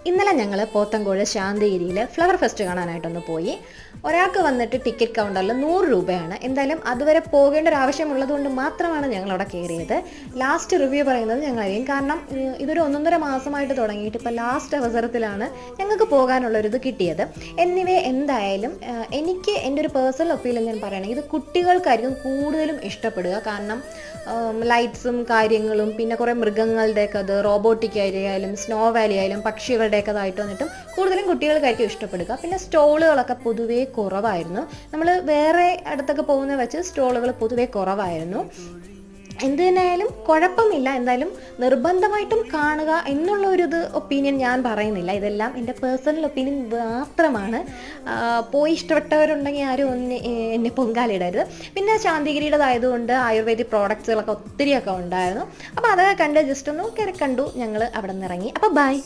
ഇന്നലെ ഞങ്ങൾ Pothencode ശാന്തിഗിരിയിൽ flower fest കാണാനായിട്ടൊന്ന് പോയി. ഒരാൾക്ക് വന്നിട്ട് ടിക്കറ്റ് കൗണ്ടറിൽ 100 രൂപയാണ്. എന്തായാലും അതുവരെ പോകേണ്ട ഒരു ആവശ്യമുള്ളത് കൊണ്ട് മാത്രമാണ് ഞങ്ങൾ അവിടെ കയറിയത്. ലാസ്റ്റ് റിവ്യൂ പറയുന്നത് ഞങ്ങളറിയും. കാരണം ഇതൊരു 1.5 മാസമായിട്ട് തുടങ്ങിയിട്ട് ഇപ്പോൾ ലാസ്റ്റ് അവസരത്തിലാണ് ഞങ്ങൾക്ക് പോകാനുള്ളൊരിത് കിട്ടിയത്. എനിവേ എന്തായാലും എനിക്ക് എൻ്റെ ഒരു പേഴ്സണൽ ഒപ്പീനിയൻ ഞാൻ പറയണമെങ്കിൽ ഇത് കുട്ടികൾക്കായിരിക്കും കൂടുതലും ഇഷ്ടപ്പെടുക. കാരണം ലൈറ്റ്സും കാര്യങ്ങളും പിന്നെ കുറേ മൃഗങ്ങളുടെയൊക്കെ അത് റോബോട്ടിക് ആയാലും സ്നോ വാലി ആയാലും പക്ഷികളുടെയൊക്കെ അതായിട്ട് വന്നിട്ടും കൂടുതലും കുട്ടികൾക്കായിരിക്കും ഇഷ്ടപ്പെടുക. പിന്നെ സ്റ്റോളുകളൊക്കെ പൊതുവേ കുറവായിരുന്നു. നമ്മൾ വേറെ അടുത്തൊക്കെ പോകുന്ന വെച്ച് സ്റ്റോളുകൾ പൊതുവേ കുറവായിരുന്നു. എന്ത് തന്നെയായാലും കുഴപ്പമില്ല. എന്തായാലും നിർബന്ധമായിട്ടും കാണുക എന്നുള്ള ഒരു ഒപ്പീനിയൻ ഞാൻ പറയുന്നില്ല. ഇതെല്ലാം എൻ്റെ പേഴ്സണൽ ഒപ്പീനിയൻ മാത്രമാണ്. പോയി ഇഷ്ടപ്പെട്ടവരുണ്ടെങ്കിൽ ആരും എന്നെ പൊങ്കാലിടരുത്. പിന്നെ ശാന്തിഗിരിയുടേതായതുകൊണ്ട് ആയുർവേദിക് പ്രോഡക്ട്സുകളൊക്കെ ഒത്തിരിയൊക്കെ ഉണ്ടായിരുന്നു. അപ്പോൾ അതൊക്കെ കണ്ട് ജസ്റ്റ് ഒന്ന് കയറി കണ്ടു. ഞങ്ങൾ അവിടെ നിന്ന് ഇറങ്ങി. അപ്പോൾ ബൈ.